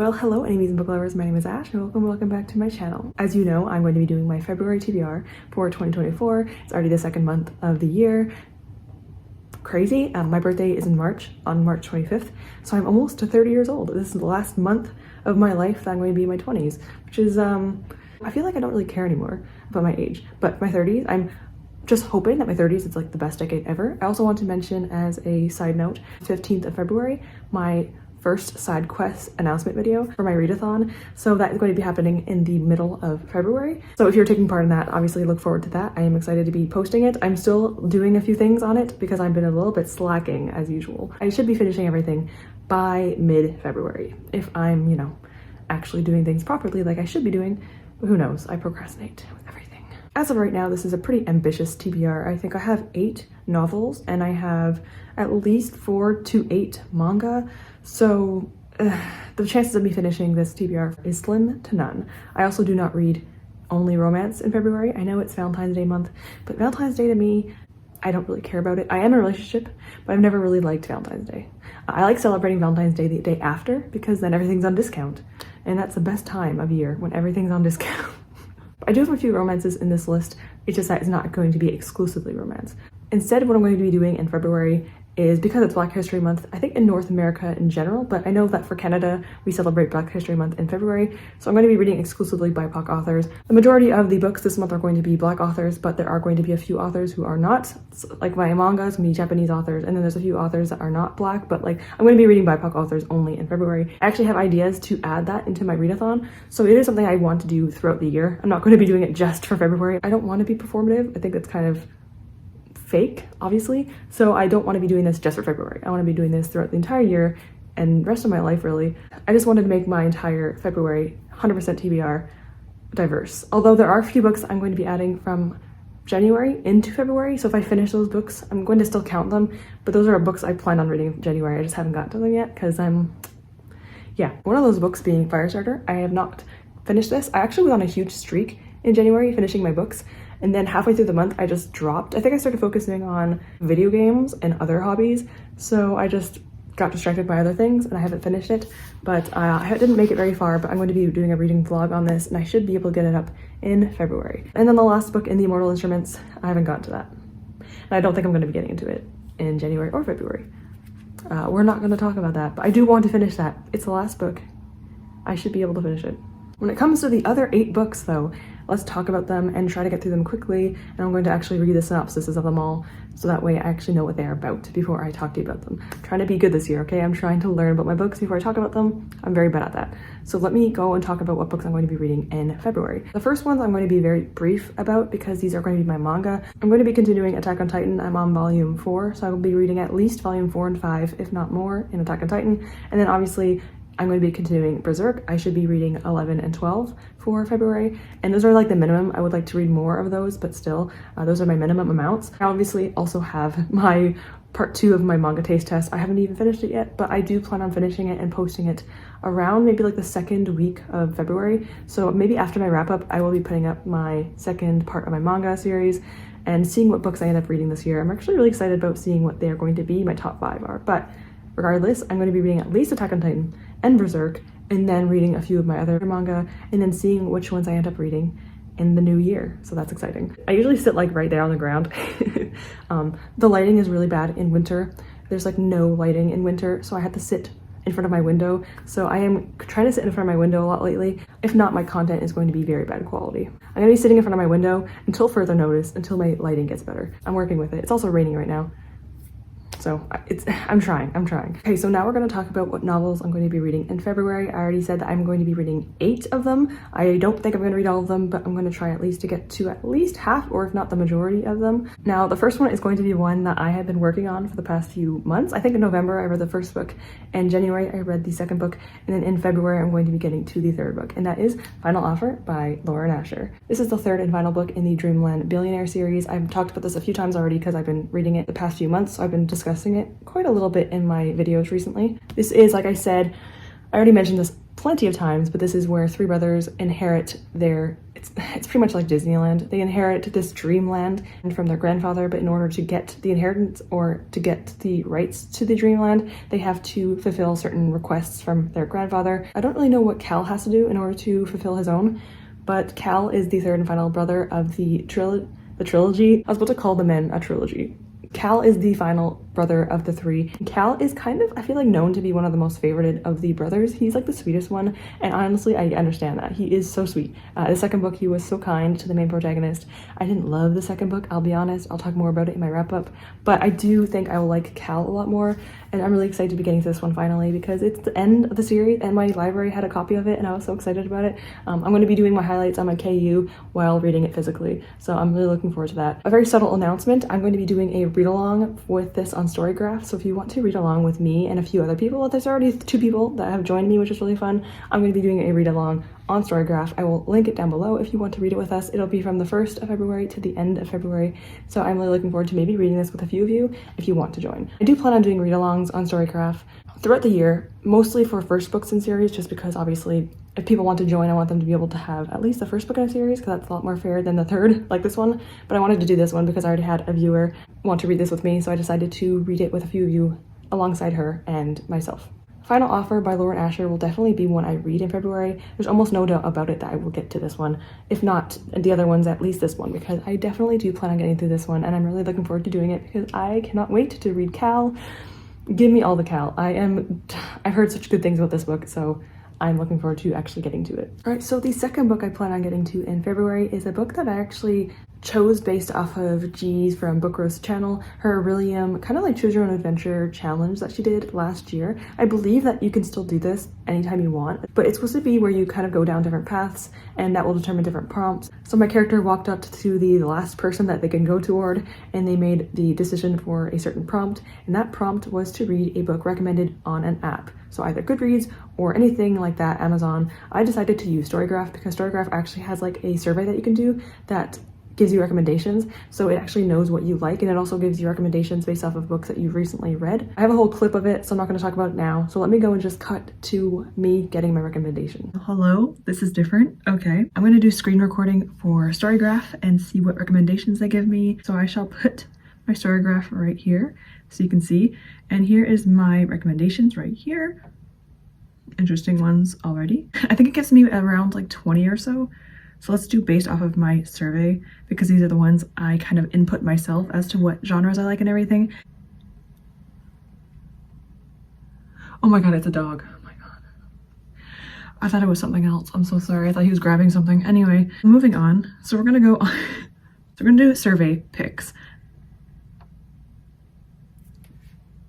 Well, hello enemies and book lovers, my name is Ash and welcome back to my channel. As you know, I'm going to be doing my February TBR for 2024. It's already the second month of the year. Crazy. My birthday is in March, on March 25th, so I'm almost to 30 years old. This is the last month of my life that I'm going to be in my 20s, which is, I feel like I don't really care anymore about my age, but my 30s, I'm just hoping that my 30s is like the best decade ever. I also want to mention as a side note, 15th of February, my first side quest announcement video for my readathon. So that is going to be happening in the middle of February. So if you're taking part in that, obviously look forward to that. I am excited to be posting it. I'm still doing a few things on it because I've been a little bit slacking as usual. I should be finishing everything by mid-February if I'm, you know, actually doing things properly like I should be doing. Who knows? I procrastinate with everything. As of right now, this is a pretty ambitious TBR. I think I have 8 novels and I have at least 4 to 8 manga. So the chances of me finishing this TBR is slim to none. I also do not read only romance in February. I know it's Valentine's Day month, but Valentine's Day to me, I don't really care about it. I am in a relationship, but I've never really liked Valentine's Day. I like celebrating Valentine's Day the day after because then everything's on discount. And that's the best time of year when everything's on discount. I do have a few romances in this list. It's just that it's not going to be exclusively romance. Instead, what I'm going to be doing in February is, because it's Black History Month, I think in North America in general, but I know that for Canada, we celebrate Black History Month in February, so I'm going to be reading exclusively BIPOC authors. The majority of the books this month are going to be Black authors, but there are going to be a few authors who are not. Like my manga is going to be Japanese authors, and then there's a few authors that are not Black, but like I'm going to be reading BIPOC authors only in February. I actually have ideas to add that into my readathon, so it is something I want to do throughout the year. I'm not going to be doing it just for February. I don't want to be performative. I think that's kind of fake, obviously, so I don't want to be doing this just for February. I want to be doing this throughout the entire year and rest of my life, really. I just wanted to make my entire February 100% TBR diverse. Although there are a few books I'm going to be adding from January into February, so if I finish those books, I'm going to still count them, but those are books I plan on reading in January. I just haven't gotten to them yet because yeah, one of those books being Firestarter. I have not finished this. I actually was on a huge streak in January finishing my books, and then halfway through the month I just dropped. I think I started focusing on video games and other hobbies, so I just got distracted by other things and I haven't finished it. But I didn't make it very far, but I'm going to be doing a reading vlog on this and I should be able to get it up in February. And then the last book in the Immortal Instruments, I haven't gotten to that. And I don't think I'm going to be getting into it in January or February. We're not going to talk about that, but I do want to finish that. It's the last book. I should be able to finish it. When it comes to the other 8 books though, let's talk about them and try to get through them quickly, and I'm going to actually read the synopsises of them all so that way I actually know what they are about before I talk to you about them. I'm trying to be good this year, okay? I'm trying to learn about my books before I talk about them. I'm very bad at that. So let me go and talk about what books I'm going to be reading in February. The first ones I'm going to be very brief about because these are going to be my manga. I'm going to be continuing Attack on Titan. I'm on volume 4, so I will be reading at least volume 4 and 5, if not more, in Attack on Titan. And then obviously I'm going to be continuing Berserk. I should be reading 11 and 12 for February, and those are like the minimum. I would like to read more of those, but still, those are my minimum amounts. I obviously also have my part 2 of my manga taste test. I haven't even finished it yet, but I do plan on finishing it and posting it around maybe like the second week of February. So maybe after my wrap up, I will be putting up my second part of my manga series and seeing what books I end up reading this year. I'm actually really excited about seeing what they are going to be, my top 5 are, but regardless, I'm going to be reading at least Attack on Titan and Berserk, and then reading a few of my other manga, and then seeing which ones I end up reading in the new year. So that's exciting. I usually sit like right there on the ground. The lighting is really bad in winter. There's like no lighting in winter, so I have to sit in front of my window. So I am trying to sit in front of my window a lot lately. If not, my content is going to be very bad quality. I'm gonna be sitting in front of my window until further notice, until my lighting gets better. I'm working with it. It's also raining right now, so I'm trying. Okay, so now we're going to talk about what novels I'm going to be reading in February. I already said that I'm going to be reading 8 of them. I don't think I'm going to read all of them, but I'm going to try at least to get to at least half, or if not the majority of them. Now, the first one is going to be one that I have been working on for the past few months. I think in November I read the first book, in January I read the second book, and then in February I'm going to be getting to the third book, and that is Final Offer by Laura Nasher. This is the third and final book in the Dreamland Billionaire series. I've talked about this a few times already because I've been reading it the past few months, so I've been discussing it quite a little bit in my videos recently. This is, like I said, I already mentioned this plenty of times, but this is where three brothers inherit their, it's pretty much like Disneyland. They inherit this dreamland from their grandfather, but in order to get the inheritance or to get the rights to the dreamland, they have to fulfill certain requests from their grandfather. I don't really know what Cal has to do in order to fulfill his own, but Cal is the third and final brother of the trilogy. I was about to call the men a trilogy. Cal is the final brother of the three. Cal is kind of, I feel like, known to be one of the most favorited of the brothers. He's like the sweetest one, and honestly, I understand that. He is so sweet. The second book, he was so kind to the main protagonist. I didn't love the second book, I'll be honest. I'll talk more about it in my wrap-up, but I do think I will like Cal a lot more, and I'm really excited to be getting to this one finally because it's the end of the series, and my library had a copy of it, and I was so excited about it. I'm going to be doing my highlights on my KU while reading it physically, so I'm really looking forward to that. A very subtle announcement, I'm going to be doing a read-along with this on Storygraph, so if you want to read along with me and a few other people, there's already 2 people that have joined me, which is really fun. I'm going to be doing a read-along on Storygraph. I will link it down below if you want to read it with us. It'll be from the 1st of February to the end of February, so I'm really looking forward to maybe reading this with a few of you if you want to join. I do plan on doing read-alongs on Storygraph throughout the year, mostly for first books in series, just because obviously if people want to join, I want them to be able to have at least the first book in a series, because that's a lot more fair than the third, like this one. But I wanted to do this one because I already had a viewer want to read this with me, so I decided to read it with a few of you alongside her and myself. Final Offer by Lauren Asher will definitely be one I read in February. There's almost no doubt about it that I will get to this one. If not the other ones, at least this one, because I definitely do plan on getting through this one, and I'm really looking forward to doing it because I cannot wait to read Cal. Give me all the Cal. I've heard such good things about this book, so I'm looking forward to actually getting to it. All right, so the second book I plan on getting to in February is a book that I actually chose based off of G's from Book Roast channel, her Orilium kind of like choose your own adventure challenge that she did last year. I believe that you can still do this anytime you want, but it's supposed to be where you kind of go down different paths and that will determine different prompts. So my character walked up to the last person that they can go toward, and they made the decision for a certain prompt, and that prompt was to read a book recommended on an app. So either Goodreads or anything like that, Amazon. I decided to use Storygraph because Storygraph actually has like a survey that you can do that gives you recommendations, so it actually knows what you like, and it also gives you recommendations based off of books that you've recently read. I have a whole clip of it, so I'm not going to talk about it now, so let me go and just cut to me getting my recommendation. Hello, this is different. Okay, I'm going to do screen recording for Storygraph and see what recommendations they give me. So I shall put my Storygraph right here so you can see, and here is my recommendations right here. Interesting ones already. I think it gives me around like 20 or so. So let's do based off of my survey, because these are the ones I kind of input myself as to what genres I like and everything. Oh my god, it's a dog. Oh my god. I thought it was something else. I'm so sorry. I thought he was grabbing something. Anyway, moving on. So we're gonna go on. So we're gonna do survey picks.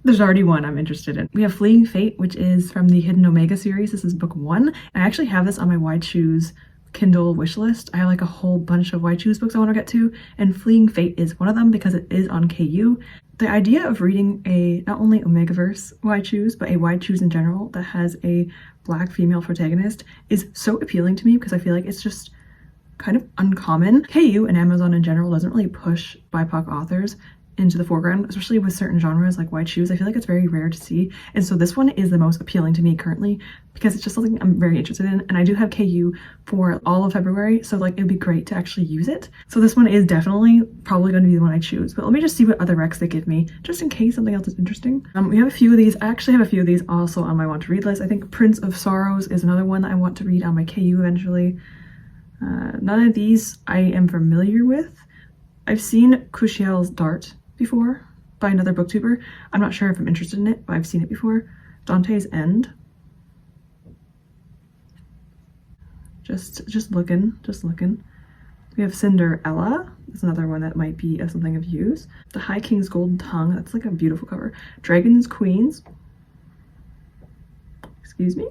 There's already one I'm interested in. We have Fleeing Fate, which is from the Hidden Omega series. This is book 1. I actually have this on my Why Choose Kindle wish list. I have like a whole bunch of Why Choose books I want to get to, and Fleeing Fate is one of them because it is on KU. The idea of reading a not only Omegaverse Why Choose, but a Why Choose in general that has a Black female protagonist is so appealing to me because I feel like it's just kind of uncommon. KU and Amazon in general doesn't really push BIPOC authors into the foreground, especially with certain genres like Why Choose. I feel like it's very rare to see, and so this one is the most appealing to me currently because it's just something I'm very interested in, and I do have KU for all of February, so like it would be great to actually use it. So this one is definitely probably going to be the one I choose, but let me just see what other recs they give me just in case something else is interesting. We have a few of these. I actually have a few of these also on my want to read list. I think Prince of Sorrows is another one that I want to read on my KU eventually. None of these I am familiar with. I've seen Kushiel's Dart before by another booktuber. I'm not sure if I'm interested in it, but I've seen it before. Dante's End. Just looking. We have Cinderella. That's another one that might be of something of use. The High King's Golden Tongue. That's like a beautiful cover. Dragons Queens. Excuse me.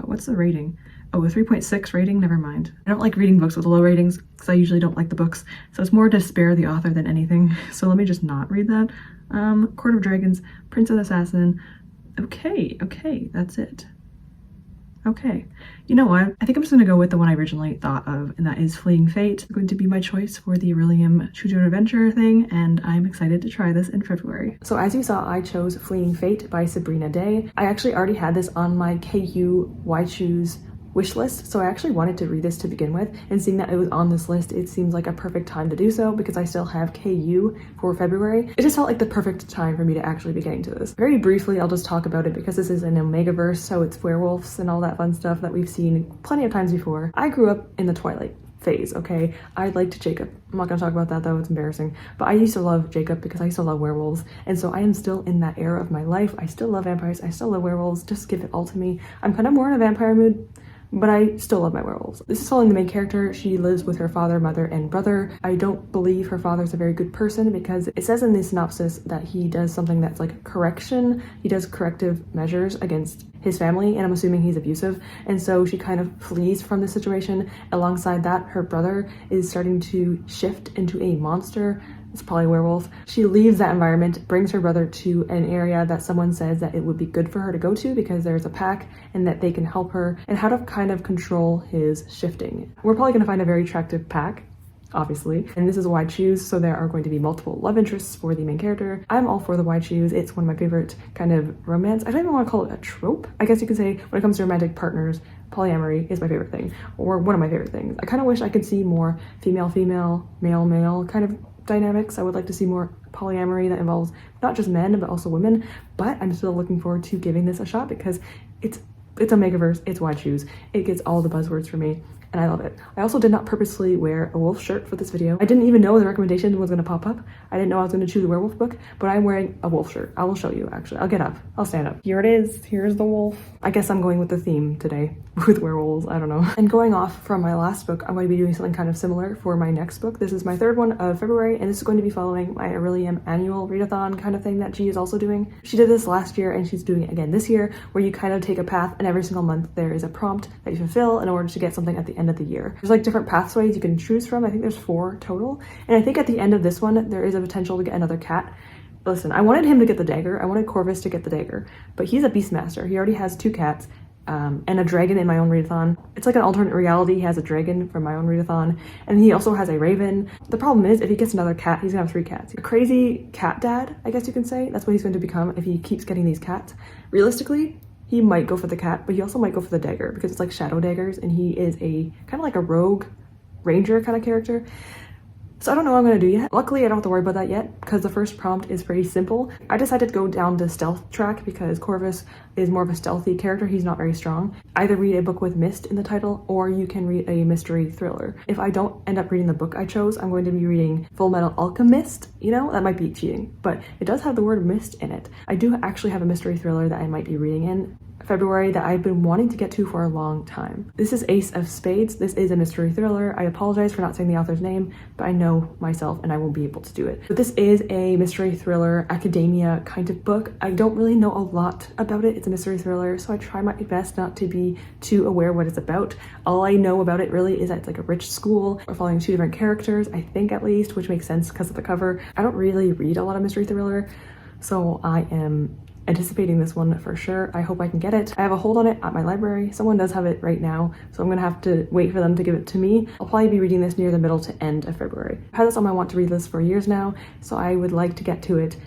What's the rating? Oh, a 3.6 rating? Never mind. I don't like reading books with low ratings because I usually don't like the books. So it's more to spare the author than anything. So let me just not read that. Court of Dragons, Prince of the Assassin. Okay, that's it. Okay, you know what? I think I'm just gonna go with the one I originally thought of, and that is Fleeing Fate. It's going to be my choice for the Orilium Choose Your Own Adventure thing, and I'm excited to try this in February. So as you saw, I chose Fleeing Fate by Sabrina Day. I actually already had this on my KU Why Choose wish list, so I actually wanted to read this to begin with, and seeing that it was on this list, it seems like a perfect time to do so because I still have KU for February. It just felt like the perfect time for me to actually be getting to this. Very briefly, I'll just talk about it because this is an Omegaverse, so it's werewolves and all that fun stuff that we've seen plenty of times before. I grew up in the Twilight phase, okay? I liked Jacob. I'm not gonna talk about that though, it's embarrassing. But I used to love Jacob because I used to love werewolves. And so I am still in that era of my life. I still love vampires, I still love werewolves, just give it all to me. I'm kind of more in a vampire mood, but I still love my werewolves. This is following the main character. She lives with her father, mother, and brother. I don't believe her father's a very good person because it says in the synopsis that he does something that's like correction. He does corrective measures against his family, and I'm assuming he's abusive. And so she kind of flees from the situation. Alongside that, her brother is starting to shift into a monster. It's probably a werewolf. She leaves that environment, brings her brother to an area that someone says that it would be good for her to go to because there's a pack and that they can help her, and how to kind of control his shifting. We're probably going to find a very attractive pack, obviously, and this is a Why Choose, so there are going to be multiple love interests for the main character. I'm all for the Why Choose. It's one of my favorite kind of romance. I don't even want to call it a trope. I guess you could say when it comes to romantic partners, polyamory is my favorite thing, or one of my favorite things. I kind of wish I could see more female-female, male-male kind of dynamics. I would like to see more polyamory that involves not just men but also women, but I'm still looking forward to giving this a shot because it's a Megaverse, it's Why Choose. It gets all the buzzwords for me, and I love it. I also did not purposely wear a wolf shirt for this video. I didn't even know the recommendation was going to pop up. I didn't know I was going to choose a werewolf book, but I'm wearing a wolf shirt. I will show you, actually. I'll get up. I'll stand up. Here it is. Here's the wolf. I guess I'm going with the theme today with werewolves. I don't know. And going off from my last book, I'm going to be doing something kind of similar for my next book. This is my third one of February, and this is going to be following my Orilium annual readathon kind of thing that G is also doing. She did this last year, and she's doing it again this year, where you kind of take a path, and every single month there is a prompt that you fulfill in order to get something at the end of the year. There's like different pathways you can choose from. I think there's 4 total, and I think at the end of this one there is a potential to get another cat. Listen, I wanted him to get the dagger. I wanted Corvus to get the dagger, but he's a beastmaster. He already has 2 cats and a dragon in my own readathon. It's like an alternate reality. He has a dragon from my own readathon, and he also has a raven. The problem is if he gets another cat, he's gonna have 3 cats. A crazy cat dad, I guess you can say. That's what he's going to become if he keeps getting these cats. Realistically, he might go for the cat, but he also might go for the dagger because it's like shadow daggers, and he is a kind of like a rogue ranger kind of character. So I don't know what I'm gonna do yet. Luckily, I don't have to worry about that yet because the first prompt is pretty simple. I decided to go down the stealth track because Corvus is more of a stealthy character. He's not very strong. Either read a book with mist in the title, or you can read a mystery thriller. If I don't end up reading the book I chose, I'm going to be reading Full Metal Alchemist. You know, that might be cheating, but it does have the word mist in it. I do actually have a mystery thriller that I might be reading in February that I've been wanting to get to for a long time. This is Ace of Spades. This is a mystery thriller. I apologize for not saying the author's name, but I know myself and I won't be able to do it. But this is a mystery thriller academia kind of book. I don't really know a lot about it. It's a mystery thriller, so I try my best not to be too aware what it's about. All I know about it really is that it's like a rich school. We're following 2 different characters, I think at least, which makes sense because of the cover. I don't really read a lot of mystery thriller, so I am anticipating this one for sure. I hope I can get it. I have a hold on it at my library. Someone does have it right now, so I'm gonna have to wait for them to give it to me. I'll probably be reading this near the middle to end of February. I've had this on my want to read list for years now, so I would like to get to it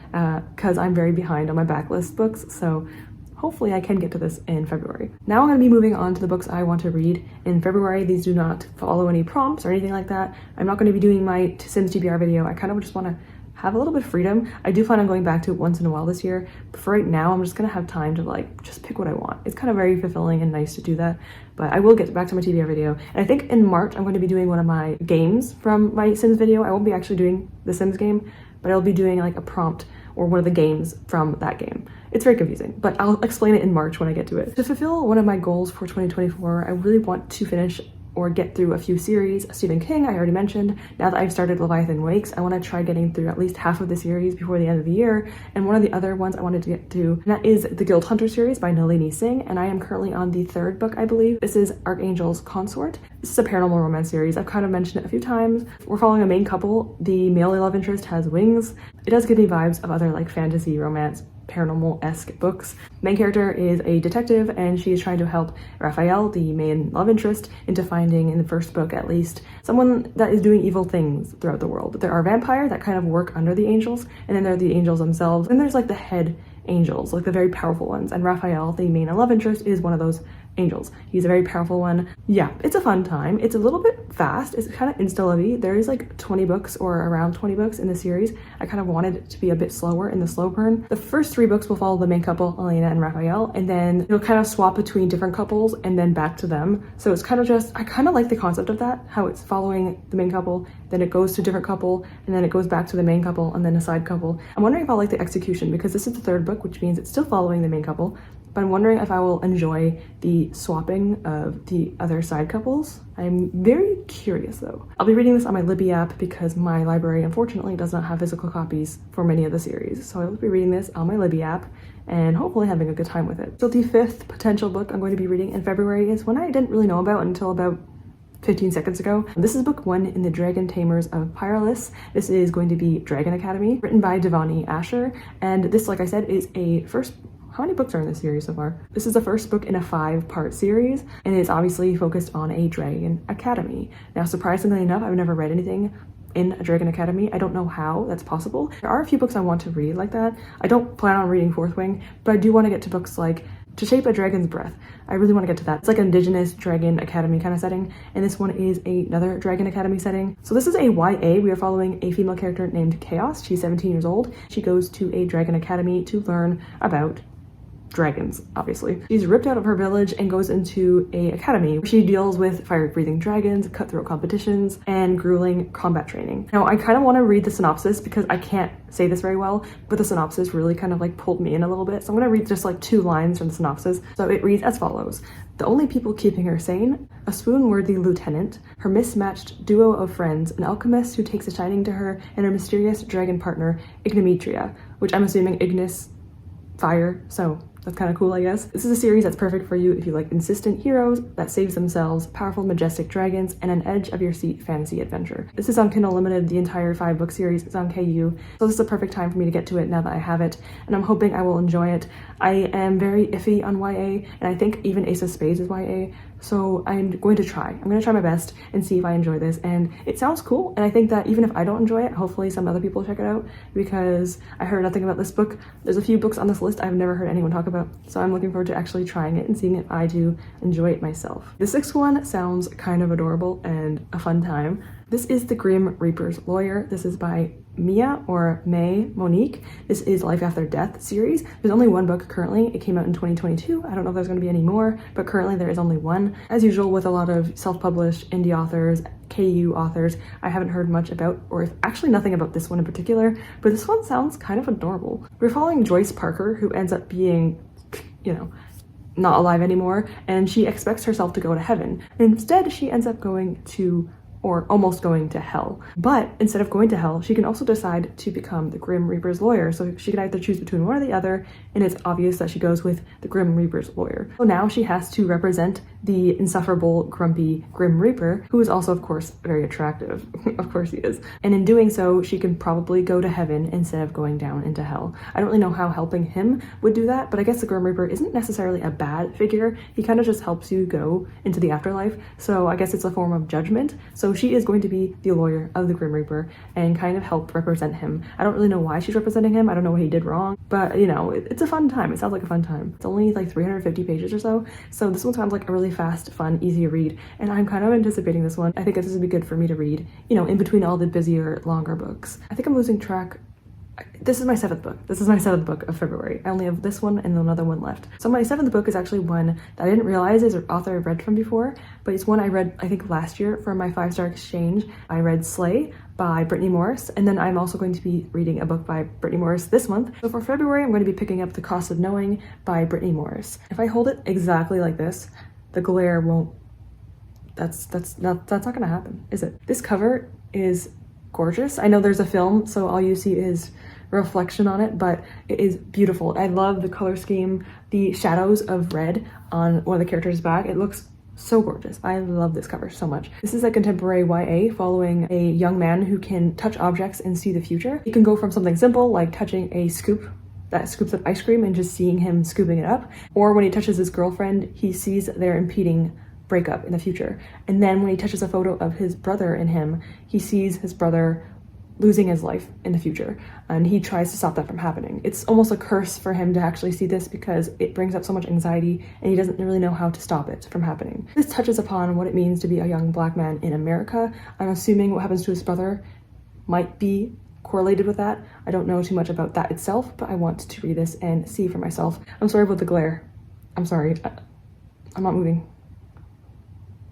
because I'm very behind on my backlist books, so hopefully I can get to this in February. Now I'm going to be moving on to the books I want to read in February. These do not follow any prompts or anything like that. I'm not going to be doing my Sims TBR video. I kind of just want to have a little bit of freedom. I do plan on going back to it once in a while this year, but for right now I'm just gonna have time to like just pick what I want. It's kind of very fulfilling and nice to do that, but I will get back to my TBR video. And I think in March I'm going to be doing one of my games from my Sims video. I won't be actually doing the Sims game, but I'll be doing like a prompt or one of the games from that game. It's very confusing, but I'll explain it in March when I get to it. To fulfill one of my goals for 2024, I really want to finish or get through a few series. Stephen King, I already mentioned. Now that I've started Leviathan Wakes, I want to try getting through at least half of the series before the end of the year. And one of the other ones I wanted to get through, and that is the Guild Hunter series by Nalini Singh, and I am currently on the 3rd book, I believe. This is Archangel's Consort. This is a paranormal romance series. I've kind of mentioned it a few times. We're following a main couple. The male love interest has wings. It does give me vibes of other like fantasy romance paranormal-esque books. Main character is a detective, and she is trying to help Raphael, the main love interest, into finding, in the first book at least, someone that is doing evil things throughout the world. There are vampires that kind of work under the angels, and then there are the angels themselves, and there's like the head angels, like the very powerful ones, and Raphael, the main love interest, is one of those angels. He's a very powerful one. Yeah, it's a fun time. It's a little bit fast. It's kind of insta-lovey. There is like 20 books or around 20 books in the series. I kind of wanted it to be a bit slower in the slow burn. The first 3 books will follow the main couple, Elena and Raphael, and then it'll kind of swap between different couples and then back to them. So it's kind of just, I kind of like the concept of that, how it's following the main couple, then it goes to a different couple, and then it goes back to the main couple and then a side couple. I'm wondering if I'll like the execution, because this is the 3rd book, which means it's still following the main couple, but I'm wondering if I will enjoy the swapping of the other side couples. I'm very curious though. I'll be reading this on my Libby app because my library unfortunately does not have physical copies for many of the series. So I will be reading this on my Libby app and hopefully having a good time with it. So the 5th potential book I'm going to be reading in February is one I didn't really know about until about 15 seconds ago. This is book 1 in the Dragon Tamers of Pyralis. This is going to be Dragon Academy, written by Devani Asher. And this, like I said, is a first. How many books are in this series so far? This is the first book in a 5-part series, and it's obviously focused on a Dragon Academy. Now, surprisingly enough, I've never read anything in a Dragon Academy. I don't know how that's possible. There are a few books I want to read like that. I don't plan on reading Fourth Wing, but I do want to get to books like To Shape a Dragon's Breath. I really want to get to that. It's like an Indigenous Dragon Academy kind of setting, and this one is another Dragon Academy setting. So this is a YA. We are following a female character named Chaos. She's 17 years old. She goes to a Dragon Academy to learn about dragons, obviously. She's ripped out of her village and goes into a academy where she deals with fire-breathing dragons, cutthroat competitions, and grueling combat training. Now, I kind of want to read the synopsis because I can't say this very well, but the synopsis really kind of like pulled me in a little bit. So I'm going to read just like 2 lines from the synopsis. So it reads as follows. The only people keeping her sane, a swoon-worthy lieutenant, her mismatched duo of friends, an alchemist who takes a shining to her, and her mysterious dragon partner, Ignimetria, which I'm assuming Ignis, fire, so that's kind of cool, I guess. This is a series that's perfect for you if you like insistent heroes that saves themselves, powerful majestic dragons, and an edge of your seat fantasy adventure. This is on Kindle Unlimited, the entire 5-book series. It's on KU, so this is a perfect time for me to get to it now that I have it, and I'm hoping I will enjoy it. I am very iffy on YA, and I think even Ace of Spades is YA, so I'm going to try. I'm going to try my best and see if I enjoy this, and it sounds cool, and I think that even if I don't enjoy it, hopefully some other people check it out, because I heard nothing about this book. There's a few books on this list I've never heard anyone talk about, so I'm looking forward to actually trying it and seeing if I do enjoy it myself. The 6th one sounds kind of adorable and a fun time. This is The Grim Reaper's Lawyer. This is by Mia or May Monique. This is Life After Death series. There's only 1 book currently. It came out in 2022. I don't know if there's going to be any more, but currently there is only 1. As usual with a lot of self-published indie authors, KU authors, I haven't heard much about, or actually nothing about this one in particular, but this one sounds kind of adorable. We're following Joyce Parker, who ends up being, you know, not alive anymore, and she expects herself to go to heaven. Instead, she ends up going to, or almost going to hell. But instead of going to hell, she can also decide to become the Grim Reaper's lawyer. So she can either choose between one or the other, and it's obvious that she goes with the Grim Reaper's lawyer. So now she has to represent the insufferable, grumpy Grim Reaper, who is also, of course, very attractive. Of course he is. And in doing so, she can probably go to heaven instead of going down into hell. I don't really know how helping him would do that, but I guess the Grim Reaper isn't necessarily a bad figure. He kind of just helps you go into the afterlife. So I guess it's a form of judgment. So she is going to be the lawyer of the Grim Reaper and kind of help represent him. I don't really know why she's representing him. I don't know what he did wrong, but you know, it's a fun time. It sounds like a fun time. It's only like 350 pages or so. So this one sounds like a really fast, fun, easy read. And I'm kind of anticipating this one. I think this would be good for me to read, you know, in between all the busier, longer books. I think I'm losing track. This is my 7th book. This is my 7th book of February. I only have this one and another one left. So my 7th book is actually one that I didn't realize is an author I've read from before, but it's one I read, I think, last year for my 5-star exchange. I read Slay by Brittany Morris, and then I'm also going to be reading a book by Brittany Morris this month. So for February, I'm going to be picking up The Cost of Knowing by Brittany Morris. If I hold it exactly like this, the glare won't, that's not gonna happen, is it? This cover is gorgeous. I know there's a film, so all you see is reflection on it, but it is beautiful. I love the color scheme, the shadows of red on one of the characters' back. It looks so gorgeous. I love this cover so much. This is a contemporary YA following a young man who can touch objects and see the future. He can go from something simple like touching a scoop that scoops up ice cream and just seeing him scooping it up. Or when he touches his girlfriend, he sees their impeding breakup in the future. And then when he touches a photo of his brother and him, he sees his brother losing his life in the future, and he tries to stop that from happening. It's almost a curse for him to actually see this because it brings up so much anxiety and he doesn't really know how to stop it from happening. This touches upon what it means to be a young Black man in America. I'm assuming what happens to his brother might be correlated with that. I don't know too much about that itself, but I want to read this and see for myself. I'm sorry about the glare. I'm sorry. I'm not moving.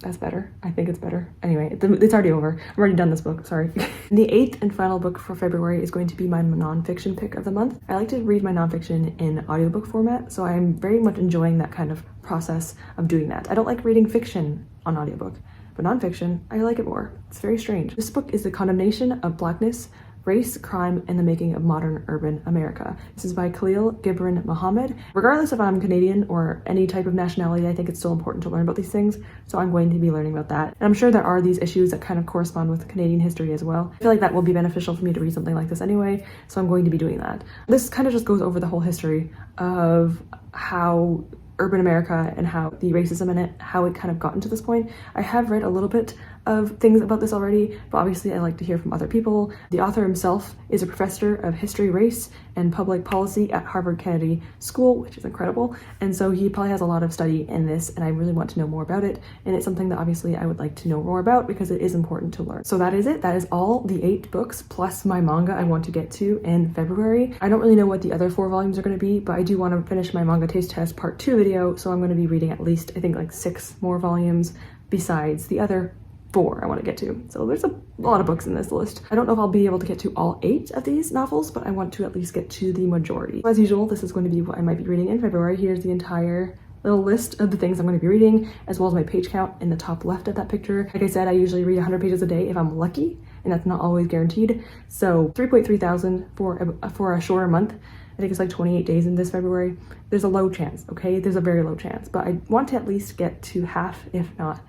That's better. I think it's better. Anyway, it's already over. I've already done this book, sorry. The 8th and final book for February is going to be my nonfiction pick of the month. I like to read my nonfiction in audiobook format, so I'm very much enjoying that kind of process of doing that. I don't like reading fiction on audiobook, but nonfiction, I like it more. It's very strange. This book is The Condemnation of Blackness, Race, Crime, and the Making of Modern Urban America. This is by Khalil Gibran Muhammad. Regardless if I'm Canadian or any type of nationality, I think it's still important to learn about these things, so I'm going to be learning about that. And I'm sure there are these issues that kind of correspond with Canadian history as well. I feel like that will be beneficial for me to read something like this anyway, so I'm going to be doing that. This kind of just goes over the whole history of how urban America and how the racism in it, how it kind of gotten to this point. I have read a little bit of things about this already, but obviously I like to hear from other people. The author himself is a professor of history, race, and public policy at Harvard Kennedy School, which is incredible. And so he probably has a lot of study in this, and I really want to know more about it. And it's something that obviously I would like to know more about because it is important to learn. So that is it. That is all the 8 books plus my manga I want to get to in February. I don't really know what the other 4 volumes are going to be, but I do want to finish my manga taste test part 2 video. So I'm going to be reading at least, I think, like 6 more volumes besides the other 4 I want to get to. So there's a lot of books in this list. I don't know if I'll be able to get to all 8 of these novels, but I want to at least get to the majority. As usual, this is going to be what I might be reading in February. Here's the entire little list of the things I'm going to be reading, as well as my page count in the top left of that picture. Like I said, I usually read 100 pages a day if I'm lucky, and that's not always guaranteed. So 3.3 thousand for a shorter month. I think it's like 28 days in this February. There's a low chance, okay? There's a very low chance, but I want to at least get to half, if not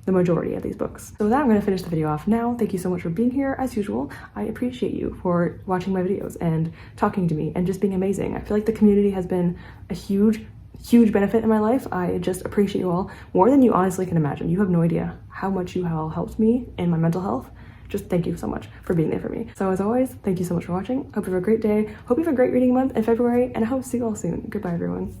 the majority of these books. So with that, I'm going to finish the video off now. Thank you so much for being here. As usual, I appreciate you for watching my videos and talking to me and just being amazing. I feel like the community has been a huge benefit in my life. I just appreciate you all more than you honestly can imagine. You have no idea how much you have all helped me in my mental health. Just thank you so much for being there for me. So as always, thank you so much for watching. Hope you have a great day. Hope you have a great reading month in February, and I hope to see you all soon. Goodbye, everyone.